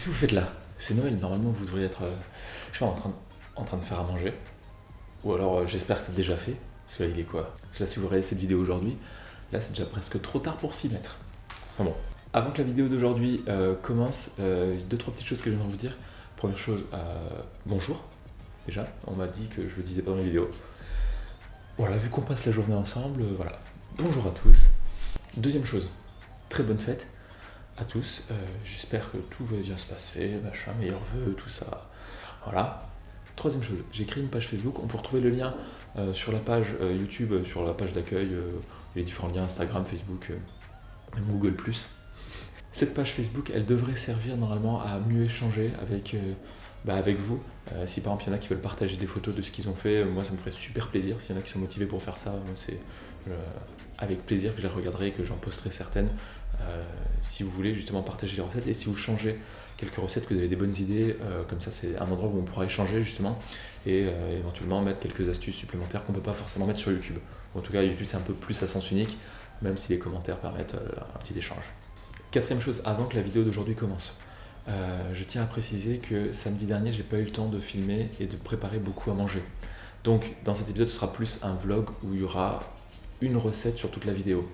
Qu'est-ce que vous faites là? C'est Noël, normalement vous devriez être je sais pas, en train de faire à manger. Ou alors j'espère que c'est déjà fait. Parce que là il est quoi? Parce que là si vous regardez cette vidéo aujourd'hui, là c'est déjà presque trop tard pour s'y mettre. Enfin bon. Avant que la vidéo d'aujourd'hui commence, deux trois petites choses que j'aimerais vous dire. Première chose, bonjour. Déjà, on m'a dit que je le disais pas dans les vidéos. Voilà, vu qu'on passe la journée ensemble, voilà. Bonjour à tous. Deuxième chose, très bonne fête à tous. J'espère que tout va bien se passer, machin, meilleurs vœux, tout ça. Voilà. Troisième chose, j'ai créé une page Facebook. On peut retrouver le lien sur la page YouTube, sur la page d'accueil, les différents liens Instagram, Facebook, même Google+. Cette page Facebook, elle devrait servir normalement à mieux échanger avec vous. Si par exemple il y en a qui veulent partager des photos de ce qu'ils ont fait, moi ça me ferait super plaisir. S'il y en a qui sont motivés pour faire ça, moi c'est avec plaisir que je les regarderai et que j'en posterai certaines. Si vous voulez justement partager les recettes et si vous changez quelques recettes, que vous avez des bonnes idées, comme ça c'est un endroit où on pourra échanger justement et éventuellement mettre quelques astuces supplémentaires qu'on ne peut pas forcément mettre sur YouTube. En tout cas YouTube c'est un peu plus à sens unique, même si les commentaires permettent un petit échange. Quatrième chose, avant que la vidéo d'aujourd'hui commence, je tiens à préciser que samedi dernier j'ai pas eu le temps de filmer et de préparer beaucoup à manger. Donc dans cet épisode ce sera plus un vlog où il y aura une recette sur toute la vidéo.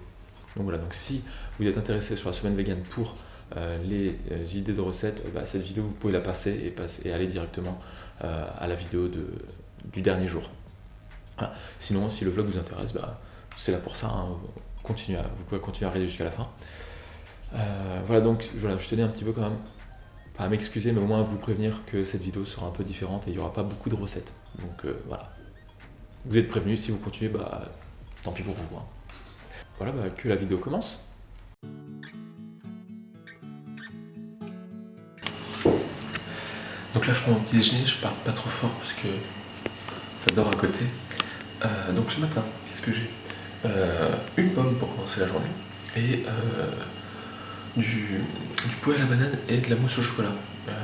Donc voilà, donc si vous êtes intéressé sur la semaine vegan pour les idées de recettes, cette vidéo vous pouvez la passer et aller directement à la vidéo du dernier jour. Voilà. Sinon si le vlog vous intéresse, c'est là pour ça, hein. Vous pouvez continuer à regarder jusqu'à la fin. Voilà, donc voilà, je tenais un petit peu quand même à m'excuser, mais au moins à vous prévenir que cette vidéo sera un peu différente et il n'y aura pas beaucoup de recettes. Donc voilà, vous êtes prévenus, si vous continuez, tant pis pour vous. Hein. Voilà, que la vidéo commence. Donc là je prends mon petit déjeuner, je parle pas trop fort parce que ça dort à côté. Donc ce matin, qu'est-ce que j'ai? Une pomme pour commencer la journée et du poulet à la banane et de la mousse au chocolat.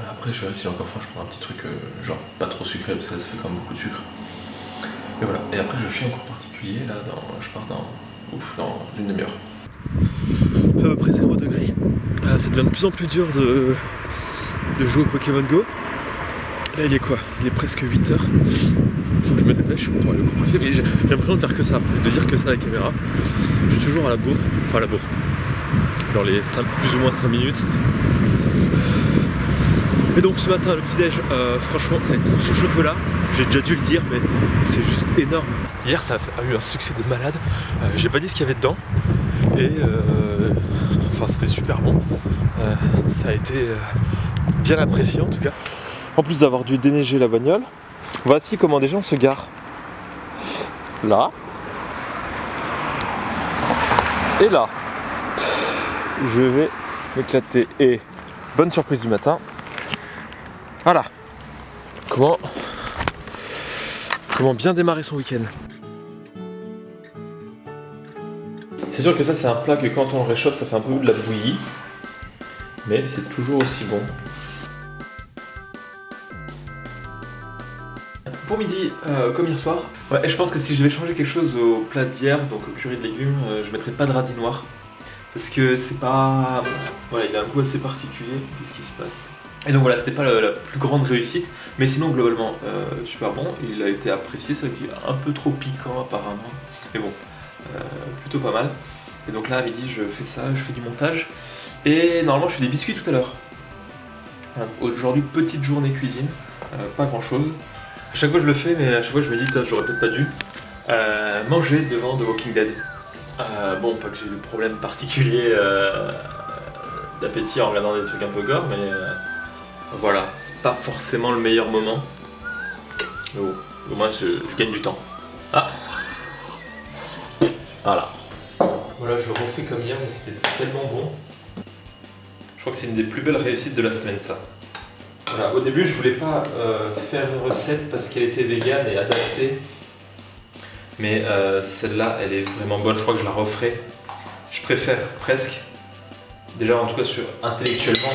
Après je verrai si j'ai encore faim, je prends un petit truc genre pas trop sucré parce que ça fait quand même beaucoup de sucre. Et voilà, et après je fais un cours particulier, là je pars dans une demi-heure. À peu près 0 degré. Ça devient de plus en plus dur de jouer au Pokémon Go. Là il est quoi? Il est presque 8h. Faut que je me dépêche pour aller au cours particulier, mais j'ai l'impression de faire que ça, de dire que ça à la caméra. Je suis toujours à la bourre, dans les plus ou moins 5 minutes. Et donc ce matin, le petit-déj, franchement, c'est une mousse au chocolat. J'ai déjà dû le dire, mais c'est juste énorme. Hier, ça a eu un succès de malade. J'ai pas dit ce qu'il y avait dedans. Et c'était super bon. Ça a été bien apprécié en tout cas. En plus d'avoir dû déneiger la bagnole, voici comment des gens se garent. Là. Et là. Je vais m'éclater. Et bonne surprise du matin. Voilà. Comment bien démarrer son week-end. C'est sûr que ça c'est un plat que quand on le réchauffe ça fait un peu de la bouillie. Mais c'est toujours aussi bon. Pour midi, comme hier soir, ouais, je pense que si je devais changer quelque chose au plat d'hier, donc au curry de légumes, je mettrais pas de radis noir. Parce que c'est pas... Voilà, il a un goût assez particulier. Qu'est-ce qui se passe? Et donc voilà, c'était pas la plus grande réussite. Mais sinon, globalement, super bon. Il a été apprécié, ça qui est un peu trop piquant apparemment. Mais bon, plutôt pas mal. Et donc là, à midi, je fais ça, je fais du montage. Et normalement, je fais des biscuits tout à l'heure. Aujourd'hui, petite journée cuisine. Pas grand-chose. À chaque fois, je le fais, mais à chaque fois, je me dis, j'aurais peut-être pas dû. Manger devant The Walking Dead. Bon, pas que j'ai eu de problème particulier d'appétit en regardant des trucs un peu gore, mais voilà, c'est pas forcément le meilleur moment. Mais bon, au moins je gagne du temps. Ah, voilà. Voilà, je refais comme hier, mais c'était tellement bon. Je crois que c'est une des plus belles réussites de la semaine, ça. Voilà, au début, je voulais pas faire une recette parce qu'elle était végane et adaptée. Mais celle-là, elle est vraiment bonne, je crois que je la referai. Je préfère presque, déjà en tout cas intellectuellement,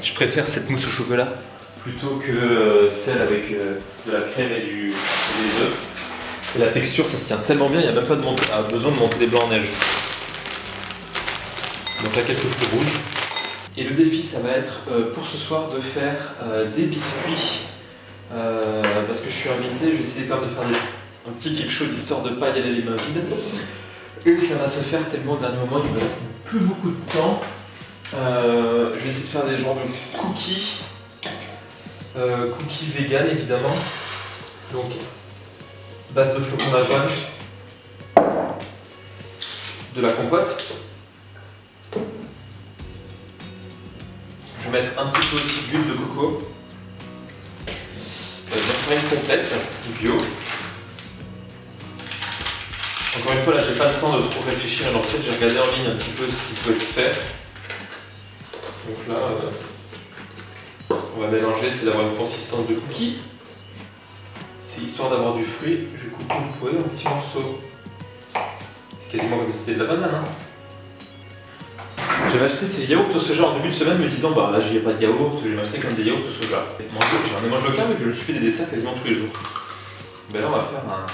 je préfère cette mousse au chocolat plutôt que celle avec de la crème et des œufs. Et la texture, ça se tient tellement bien, il n'y a même pas besoin de monter des blancs en neige. Donc là, quelques fruits rouges. Et le défi, ça va être pour ce soir de faire des biscuits. Parce que je suis invité, je vais essayer quand même de faire un petit quelque chose histoire de ne pas y aller les mains vides. Et ça va se faire tellement au dernier moment, il me reste plus beaucoup de temps. Je vais essayer de faire des genres de cookies. Cookies vegan évidemment. Donc, base de flocons d'avoine. De la compote. Je vais mettre un petit peu aussi d'huile de coco. Je vais faire une complète, bio. Encore une fois, là, j'ai pas le temps de trop réfléchir à l'ancienne. J'ai regardé en ligne un petit peu ce qui pouvait se faire. Donc là, on va mélanger, c'est d'avoir une consistance de cookie. C'est histoire d'avoir du fruit. Je vais couper une poêle en petits morceaux. C'est quasiment comme si c'était de la banane. Hein. J'avais acheté ces yaourts au soja en début de semaine me disant bah là j'ai pas de yaourt, je vais m'acheter comme des yaourts au soja. J'en ai mangé aucun mais je me suis fait des desserts quasiment tous les jours. Ben là on va faire un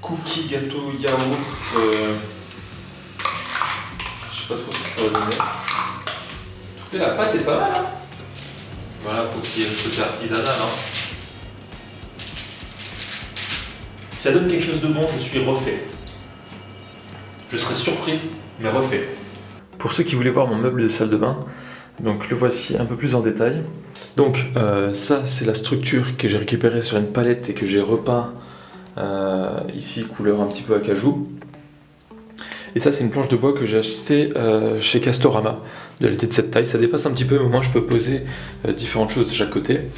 cookie gâteau yaourt. Je sais pas trop ce que ça va donner. En tout cas la pâte est pas mal. Hein. Voilà, faut qu'il y ait ce côté artisanal. Hein. Si ça donne quelque chose de bon, je suis refait. Je serais surpris, mais refait. Pour ceux qui voulaient voir mon meuble de salle de bain, donc le voici un peu plus en détail. Donc ça c'est la structure que j'ai récupérée sur une palette et que j'ai repeint ici couleur un petit peu acajou. Et ça c'est une planche de bois que j'ai achetée chez Castorama, de l'été de cette taille. Ça dépasse un petit peu mais au moins je peux poser différentes choses de chaque côté.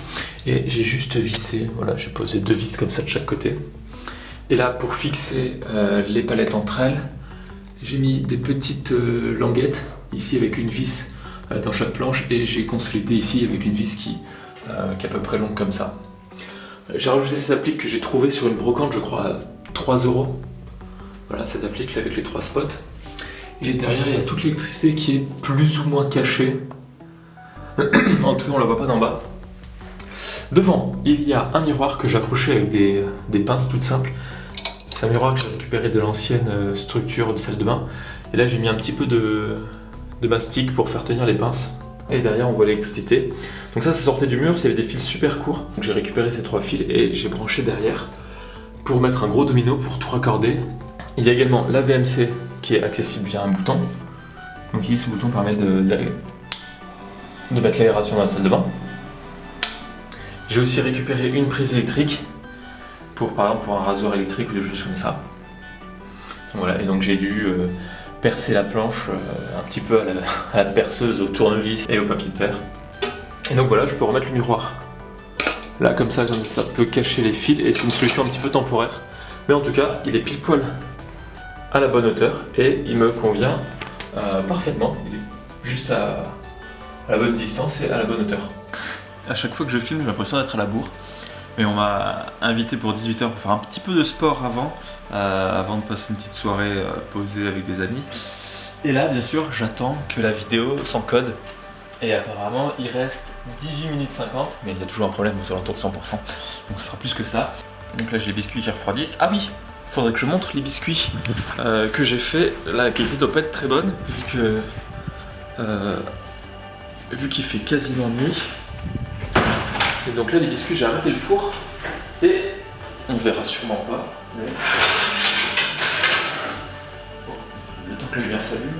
Et j'ai juste vissé, voilà j'ai posé 2 vis comme ça de chaque côté. Et là pour fixer les palettes entre elles, j'ai mis des petites languettes ici avec une vis dans chaque planche et j'ai consolidé ici avec une vis qui est à peu près longue comme ça. J'ai rajouté cette applique que j'ai trouvée sur une brocante je crois à 3 €. Voilà cette applique là avec les 3 spots. Et derrière il y a toute l'électricité qui est plus ou moins cachée. En tout cas on la voit pas d'en bas. Devant il y a un miroir que j'ai accroché avec des pinces toutes simples. C'est un miroir que j'ai récupéré de l'ancienne structure de salle de bain. Et là j'ai mis un petit peu de mastic pour faire tenir les pinces. Et derrière on voit l'électricité. Donc ça sortait du mur, il y avait des fils super courts. Donc j'ai récupéré ces 3 fils et j'ai branché derrière pour mettre un gros domino pour tout raccorder. Il y a également la VMC qui est accessible via un bouton. Donc ici ce bouton permet de mettre l'aération dans la salle de bain. J'ai aussi récupéré une prise électrique. Par exemple pour un rasoir électrique ou des choses comme ça. Voilà, et donc j'ai dû percer la planche un petit peu à la perceuse, au tournevis et au papier de fer. Et donc voilà, je peux remettre le miroir. Là comme ça peut cacher les fils et c'est une solution un petit peu temporaire. Mais en tout cas, il est pile poil à la bonne hauteur et il me convient parfaitement. Il est juste à la bonne distance et à la bonne hauteur. À chaque fois que je filme, j'ai l'impression d'être à la bourre. Mais on m'a invité pour 18 h pour faire un petit peu de sport avant de passer une petite soirée posée avec des amis. Et là, bien sûr, j'attends que la vidéo s'encode. Et apparemment, il reste 18 minutes 50, mais il y a toujours un problème aux alentours de 100%. Donc ce sera plus que ça. Donc là, j'ai les biscuits qui refroidissent. Ah oui, il faudrait que je montre les biscuits que j'ai fait. Là, la qualité doit pas être très bonne, vu qu'il fait quasiment nuit. Et donc là les biscuits j'ai arrêté le four et on verra sûrement pas mais... Bon, le temps que la lumière s'allume.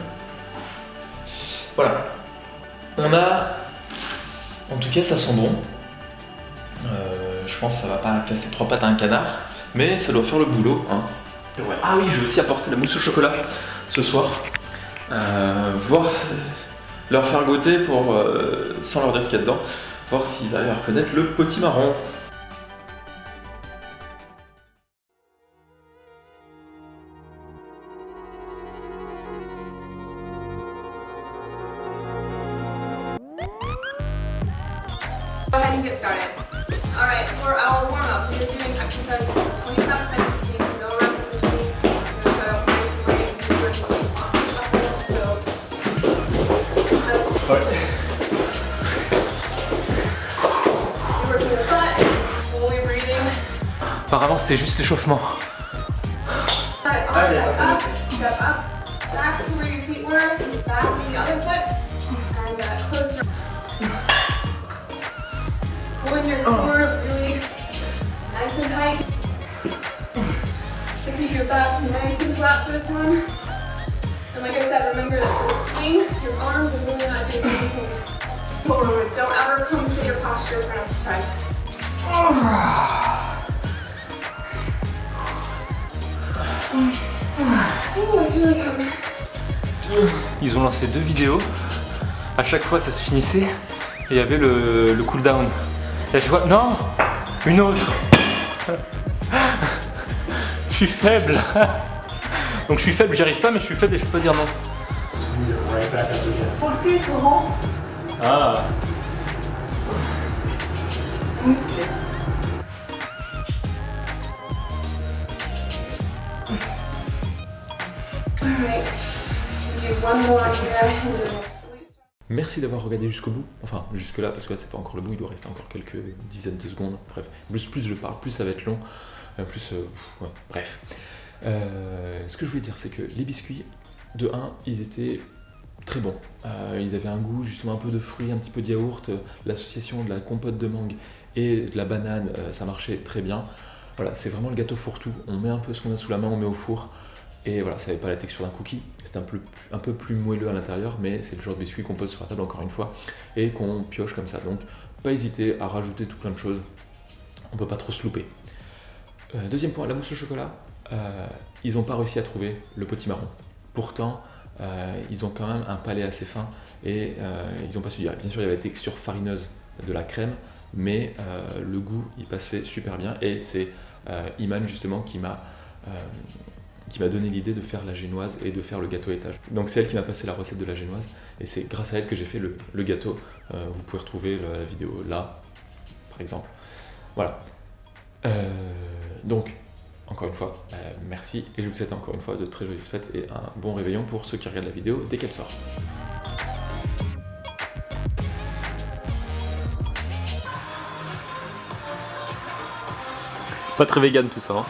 Voilà. On a... En tout cas ça sent bon. Je pense que ça va pas casser 3 pattes à un canard, mais ça doit faire le boulot. Hein. Et ouais. Ah oui, je vais aussi apporter la mousse au chocolat ce soir. Leur faire goûter sans leur dire ce qu'il y a dedans. Voir s'ils arrivent à reconnaître le potimarron. Go ahead and get started. All right, for our warm-up, we're doing exercises for 25 seconds to take no reps in between. So basically, we're just awesome shuffle. So, you're working your butt, slowly breathing. Apparemment, c'était juste l'échauffement. Step up, back to where your feet were, back to the other foot, And close your Pulling your core really nice and tight. To keep your back nice and flat for this one. And like I said, remember that for the swing, your arms are really not taking anything forward. Don't ever compensate your posture for an exercise. Oh, I feel like Ils ont lancé 2 vidéos. À chaque fois, ça se finissait. Et il y avait le cooldown. Et à chaque fois, non, une autre. Je suis faible. Donc je suis faible, j'y arrive pas, mais je suis faible et je peux pas dire non. Ah. Alright. Do one more here and do the next. Merci d'avoir regardé jusqu'au bout, enfin jusque là parce que là c'est pas encore le bout, il doit rester encore quelques dizaines de secondes, bref, plus je parle, plus ça va être long, ouais, bref. Ce que je voulais dire c'est que les biscuits, de 1, ils étaient très bons, ils avaient un goût justement un peu de fruits, un petit peu de yaourt, l'association de la compote de mangue et de la banane, ça marchait très bien, voilà, c'est vraiment le gâteau fourre-tout, on met un peu ce qu'on a sous la main, on met au four. Et voilà, ça n'avait pas la texture d'un cookie, c'était un peu plus moelleux à l'intérieur, mais c'est le genre de biscuit qu'on pose sur la table encore une fois, et qu'on pioche comme ça. Donc pas hésiter à rajouter tout plein de choses, on peut pas trop se louper. Deuxième point, la mousse au chocolat, ils n'ont pas réussi à trouver le potimarron. Pourtant, ils ont quand même un palais assez fin, et ils n'ont pas su dire. Bien sûr, il y avait la texture farineuse de la crème, mais le goût, il passait super bien, et c'est Iman justement qui m'a donné l'idée de faire la génoise et de faire le gâteau étage. Donc c'est elle qui m'a passé la recette de la génoise et c'est grâce à elle que j'ai fait le gâteau. Vous pouvez retrouver la vidéo là, par exemple. Voilà. Donc, encore une fois, merci et je vous souhaite encore une fois de très joyeuses fêtes et un bon réveillon pour ceux qui regardent la vidéo dès qu'elle sort. Pas très vegan tout ça. Hein.